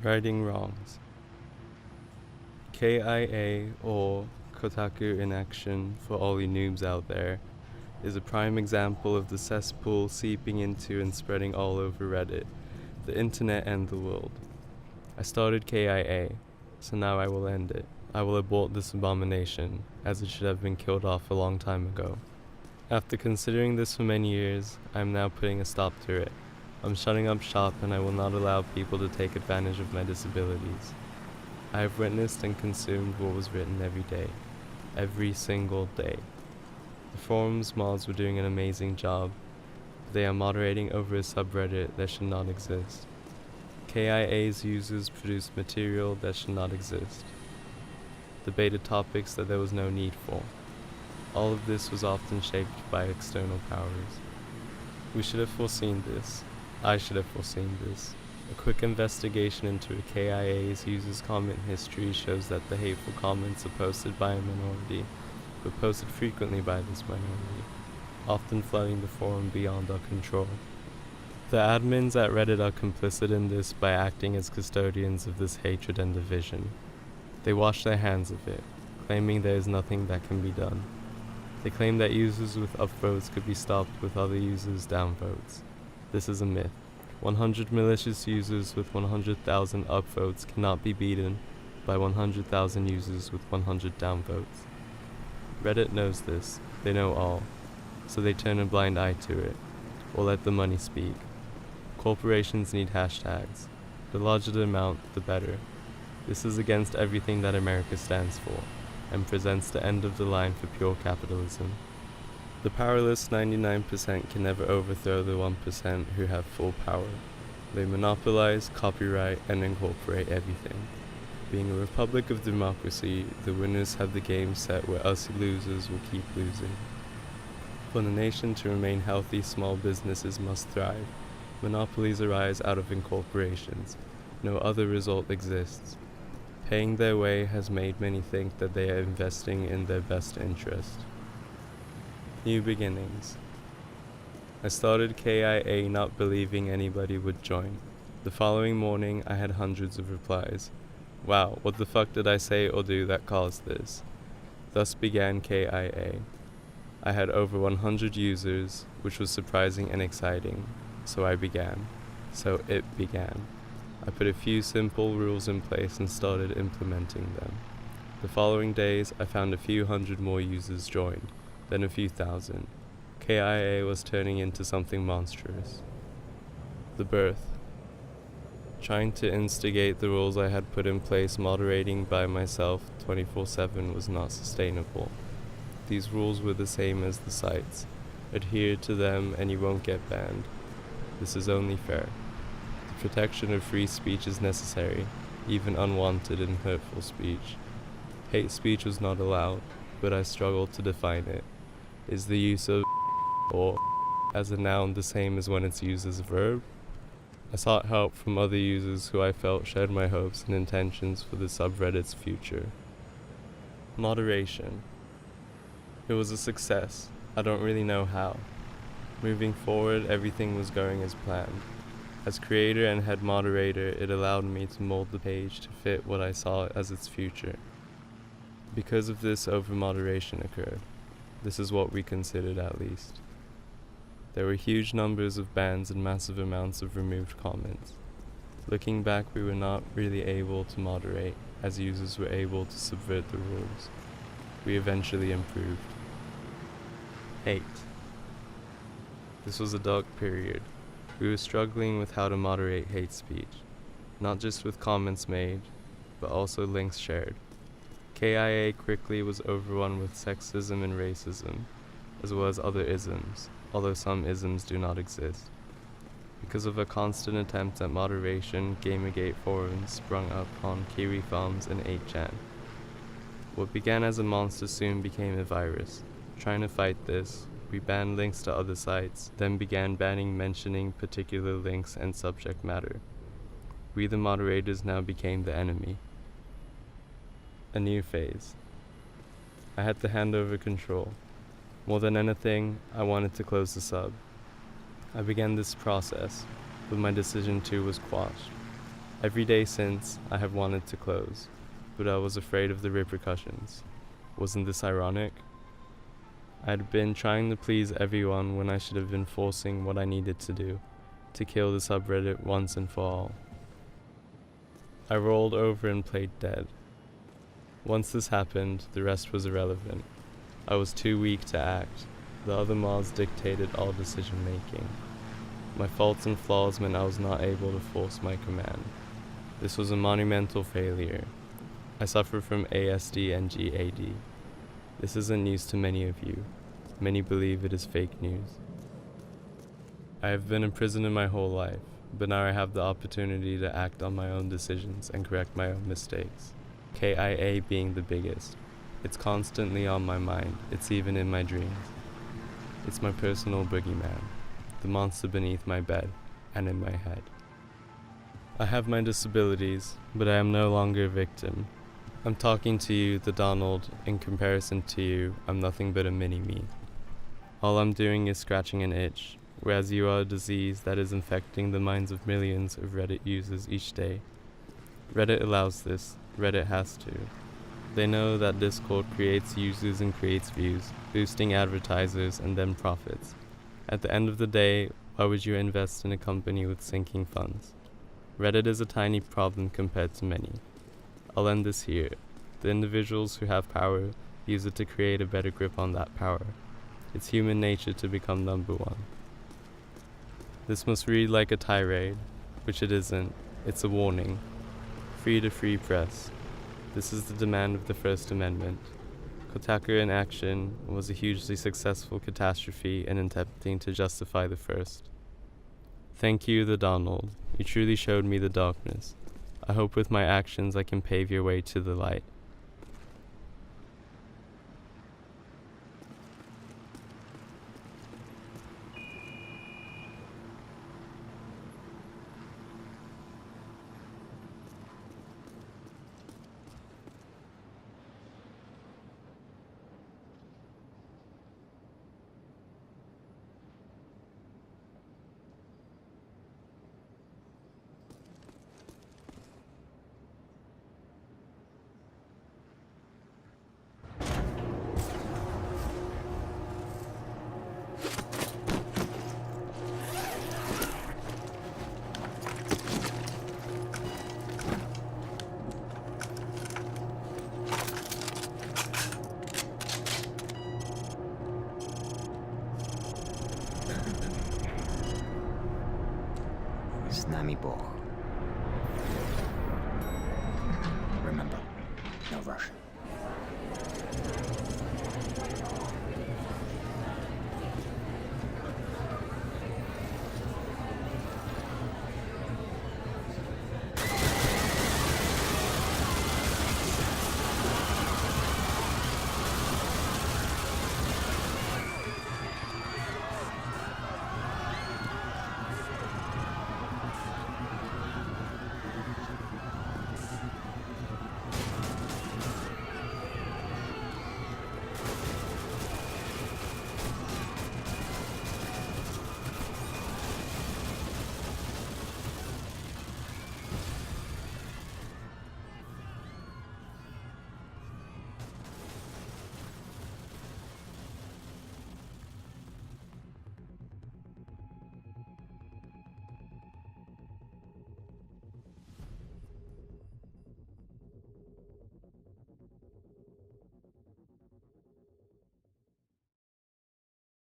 Righting wrongs. KIA, or Kotaku in action for all you noobs out there, is a prime example of the cesspool seeping into and spreading all over Reddit, the internet and the world. I started KIA, so now I will end it. I will abort this abomination, as it should have been killed off a long time ago. After considering this for many years, I am now putting a stop to it. I'm shutting up shop and I will not allow people to take advantage of my disabilities. I have witnessed and consumed what was written every day. Every single day. The forums mods were doing an amazing job. They are moderating over a subreddit that should not exist. KIA's users produced material that should not exist. Debated topics that there was no need for. All of this was often shaped by external powers. We should have foreseen this. I should have foreseen this. A quick investigation into KIA's users' comment history shows that the hateful comments are posted by a minority, but posted frequently by this minority, often flooding the forum beyond our control. The admins at Reddit are complicit in this by acting as custodians of this hatred and division. They wash their hands of it, claiming there is nothing that can be done. They claim that users with upvotes could be stopped with other users' downvotes. This is a myth. 100 malicious users with 100,000 upvotes cannot be beaten by 100,000 users with 100 downvotes. Reddit knows this. They know all. So they turn a blind eye to it, or let the money speak. Corporations need hashtags. The larger the amount, the better. This is against everything that America stands for, and presents the end of the line for pure capitalism. The powerless 99% can never overthrow the 1% who have full power. They monopolize, copyright, and incorporate everything. Being a republic of democracy, the winners have the game set where us losers will keep losing. For the nation to remain healthy, small businesses must thrive. Monopolies arise out of incorporations. No other result exists. Paying their way has made many think that they are investing in their best interest. New beginnings. I started KIA not believing anybody would join. The following morning, I had hundreds of replies. Wow, what the fuck did I say or do that caused this? Thus began KIA. I had over 100 users, which was surprising and exciting. So I began. So it began. I put a few simple rules in place and started implementing them. The following days, I found a few hundred more users joined, then a few thousand. KIA was turning into something monstrous. The birth. Trying to instigate the rules I had put in place moderating by myself 24/7 was not sustainable. These rules were the same as the sites. Adhere to them and you won't get banned. This is only fair. The protection of free speech is necessary, even unwanted and hurtful speech. Hate speech was not allowed, but I struggled to define it. Is the use of or as a noun the same as when it's used as a verb? I sought help from other users who I felt shared my hopes and intentions for the subreddit's future. Moderation. It was a success. I don't really know how. Moving forward, everything was going as planned. As creator and head moderator, it allowed me to mold the page to fit what I saw as its future. Because of this, over-moderation occurred. This is what we considered, at least. There were huge numbers of bans and massive amounts of removed comments. Looking back, we were not really able to moderate, as users were able to subvert the rules. We eventually improved. Hate. This was a dark period. We were struggling with how to moderate hate speech, not just with comments made, but also links shared. KIA quickly was overrun with sexism and racism, as well as other isms, although some isms do not exist. Because of a constant attempt at moderation, Gamergate forums sprung up on Kiwi Farms and 8chan. What began as a monster soon became a virus. Trying to fight this, we banned links to other sites, then began banning mentioning particular links and subject matter. We the moderators now became the enemy. A new phase. I had to hand over control. More than anything, I wanted to close the sub. I began this process, but my decision too was quashed. Every day since, I have wanted to close, but I was afraid of the repercussions. Wasn't this ironic? I had been trying to please everyone when I should have been forcing what I needed to do, to kill the subreddit once and for all. I rolled over and played dead. Once this happened, the rest was irrelevant. I was too weak to act. The other mods dictated all decision making. My faults and flaws meant I was not able to force my command. This was a monumental failure. I suffer from ASD and GAD. This isn't news to many of you. Many believe it is fake news. I have been in prison in my whole life, but now I have the opportunity to act on my own decisions and correct my own mistakes. KIA being the biggest. It's constantly on my mind. It's even in my dreams. It's my personal boogeyman, the monster beneath my bed and in my head. I have my disabilities, but I am no longer a victim. I'm talking to you, the Donald. In comparison to you, I'm nothing but a mini-me. All I'm doing is scratching an itch, whereas you are a disease that is infecting the minds of millions of Reddit users each day. Reddit allows this. Reddit has to. They know that Discord creates users and creates views, boosting advertisers and then profits. At the end of the day, why would you invest in a company with sinking funds? Reddit is a tiny problem compared to many. I'll end this here. The individuals who have power use it to create a better grip on that power. It's human nature to become number one. This must read like a tirade, which it isn't. It's a warning. Free the free press. This is the demand of the First Amendment. Kotaku in action was a hugely successful catastrophe in attempting to justify the first. Thank you, the Donald. You truly showed me the darkness. I hope with my actions I can pave your way to the light. Z nami Bóg. Remember, no rushing.